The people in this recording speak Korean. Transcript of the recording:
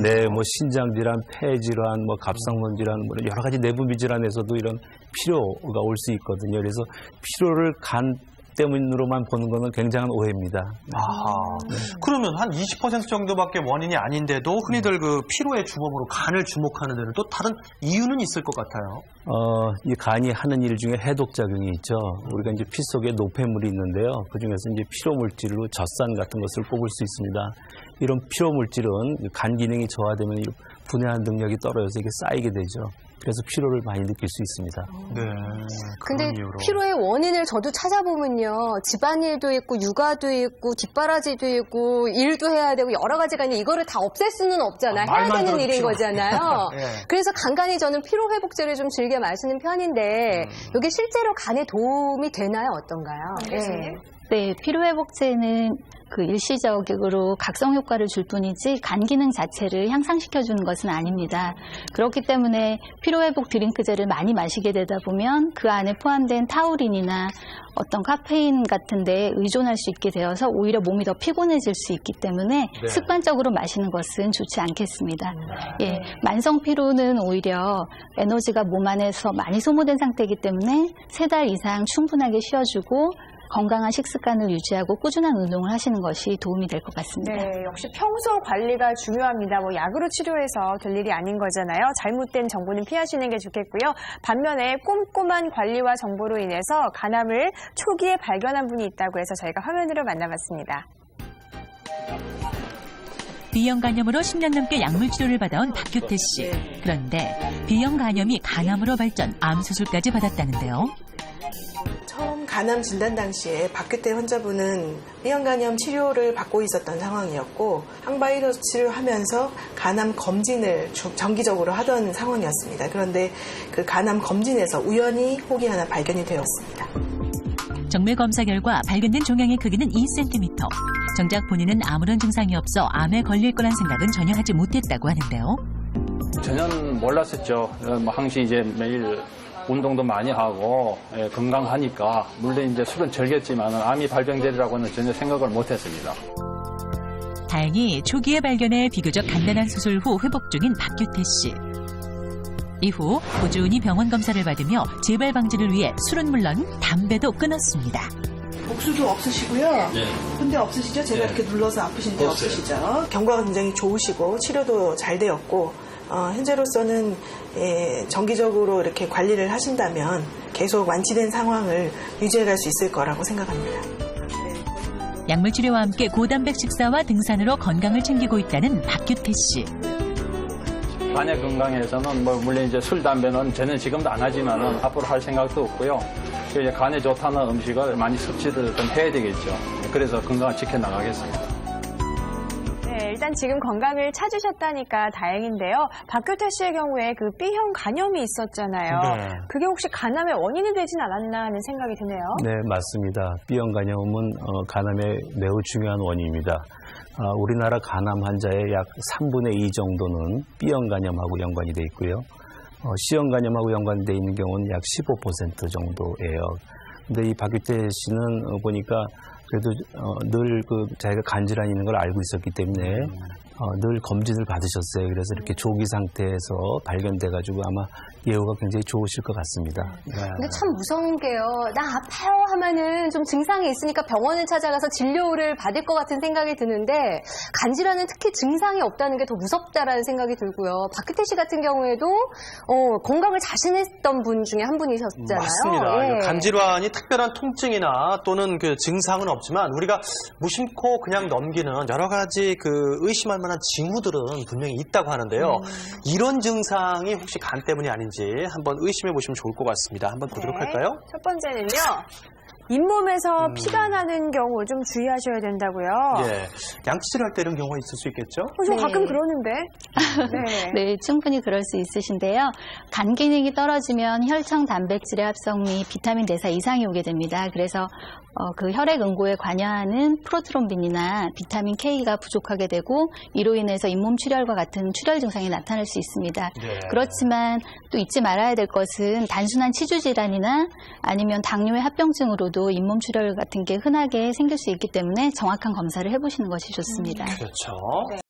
네, 뭐 신장 질환, 폐 질환, 뭐 갑상선 질환, 뭐 여러 가지 내분비 질환에서도 이런 피로가 올 수 있거든요. 그래서 피로를 간 때문으로만 보는 것은 굉장한 오해입니다. 아하. 그러면 한 20% 정도밖에 원인이 아닌데도 흔히들 그 피로의 주범으로 간을 주목하는 데는 또 다른 이유는 있을 것 같아요. 이 간이 하는 일 중에 해독작용이 있죠. 우리가 이제 피 속에 노폐물이 있는데요. 그 중에서 이제 피로물질로 젖산 같은 것을 뽑을 수 있습니다. 이런 피로물질은 간 기능이 저하되면 분해하는 능력이 떨어져서 이게 쌓이게 되죠. 그래서 피로를 많이 느낄 수 있습니다. 네. 근데 피로의 원인을 저도 찾아보면요. 집안일도 있고, 육아도 있고, 뒷바라지도 있고, 일도 해야 되고, 여러 가지가 있는데 이거를 다 없앨 수는 없잖아요. 해야 되는 일인 거잖아요. 네. 그래서 간간히 저는 피로회복제를 좀 즐겨 마시는 편인데, 이게 실제로 간에 도움이 되나요? 어떤가요? 네, 피로회복제는 그 일시적으로 각성 효과를 줄 뿐이지 간 기능 자체를 향상시켜주는 것은 아닙니다. 그렇기 때문에 피로회복 드링크제를 많이 마시게 되다 보면 그 안에 포함된 타우린이나 어떤 카페인 같은 데에 의존할 수 있게 되어서 오히려 몸이 더 피곤해질 수 있기 때문에 습관적으로 마시는 것은 좋지 않겠습니다. 예, 만성 피로는 오히려 에너지가 몸 안에서 많이 소모된 상태이기 때문에 3달 이상 충분하게 쉬어주고 건강한 식습관을 유지하고 꾸준한 운동을 하시는 것이 도움이 될 것 같습니다. 네, 역시 평소 관리가 중요합니다. 뭐 약으로 치료해서 될 일이 아닌 거잖아요. 잘못된 정보는 피하시는 게 좋겠고요. 반면에 꼼꼼한 관리와 정보로 인해서 간암을 초기에 발견한 분이 있다고 해서 저희가 화면으로 만나봤습니다. B형 간염으로 10년 넘게 약물 치료를 받아온 박규태 씨. 그런데 B형 간염이 간암으로 발전, 암 수술까지 받았다는데요. 처음 간암 진단 당시에 박규태 환자분은 B형 간염 치료를 받고 있었던 상황이었고 항바이러스 치료하면서 간암 검진을 정기적으로 하던 상황이었습니다. 그런데 그 간암 검진에서 우연히 혹이 하나 발견이 되었습니다. 정밀 검사 결과 발견된 종양의 크기는 2cm. 정작 본인은 아무런 증상이 없어 암에 걸릴 거란 생각은 전혀 하지 못했다고 하는데요. 전혀 몰랐었죠. 항상 이제 매일 운동도 많이 하고 건강하니까 물론 이제 술은 절겠지만 암이 발병되리라고는 전혀 생각을 못했습니다. 다행히 초기에 발견해 비교적 간단한 수술 후 회복 중인 박규태 씨. 이후 꾸준히 병원 검사를 받으며 재발 방지를 위해 술은 물론 담배도 끊었습니다. 복수도 없으시고요. 네. 근데 없으시죠? 제가 이렇게 눌러서 아프신 데 없으시죠? 경과가 굉장히 좋으시고 치료도 잘 되었고 현재로서는 정기적으로 이렇게 관리를 하신다면 계속 완치된 상황을 유지해갈 수 있을 거라고 생각합니다. 약물 치료와 함께 고단백 식사와 등산으로 건강을 챙기고 있다는 박규태 씨. 간의 건강에서는 물론 이제 술, 담배는 저는 지금도 안 하지만은 앞으로 할 생각도 없고요. 이제 간에 좋다는 음식을 많이 섭취를 좀 해야 되겠죠. 그래서 건강을 지켜나가겠습니다. 네, 일단 지금 건강을 찾으셨다니까 다행인데요. 박규태 씨의 경우에 그 B형 간염이 있었잖아요. 네. 그게 혹시 간암의 원인이 되진 않았나 하는 생각이 드네요. 네, 맞습니다. B형 간염은 간암의 매우 중요한 원인입니다. 우리나라 간암 환자의 약 3분의 2 정도는 B형 간염하고 연관이 돼 있고요. C형 간염하고 연관되어 있는 경우는 약 15% 정도예요. 근데 이 박규태 씨는 보니까 그래도 늘 자기가 간 질환이 있는 걸 알고 있었기 때문에 늘 검진을 받으셨어요. 그래서 이렇게 조기 상태에서 발견돼가지고 아마 예후가 굉장히 좋으실 것 같습니다. 근데 참 무서운 게요. 나 아파요 하면은 좀 증상이 있으니까 병원을 찾아가서 진료를 받을 것 같은 생각이 드는데 간질환은 특히 증상이 없다는 게 더 무섭다라는 생각이 들고요. 박규태 씨 같은 경우에도 건강을 자신했던 분 중에 한 분이셨잖아요. 맞습니다. 간질환이 특별한 통증이나 또는 그 증상은 없지만 우리가 무심코 그냥 넘기는 여러 가지 그 의심할 만한 징후들은 분명히 있다고 하는데요. 이런 증상이 혹시 간 때문이 아닌지 한번 의심해 보시면 좋을 것 같습니다. 한번 보도록 할까요? 첫 번째는요. 잇몸에서 피가 나는 경우 좀 주의하셔야 된다고요. 예, 양치질할 때 이런 경우가 있을 수 있겠죠? 저 가끔 그러는데. 네, 충분히 그럴 수 있으신데요. 간 기능이 떨어지면 혈청 단백질의 합성 및 비타민 대사 이상이 오게 됩니다. 그래서 그 혈액 응고에 관여하는 프로트롬빈이나 비타민 K가 부족하게 되고 이로 인해서 잇몸 출혈과 같은 출혈 증상이 나타날 수 있습니다. 그렇지만 또 잊지 말아야 될 것은 단순한 치주 질환이나 아니면 당뇨의 합병증으로도 잇몸 출혈 같은 게 흔하게 생길 수 있기 때문에 정확한 검사를 해보시는 것이 좋습니다. 그렇죠.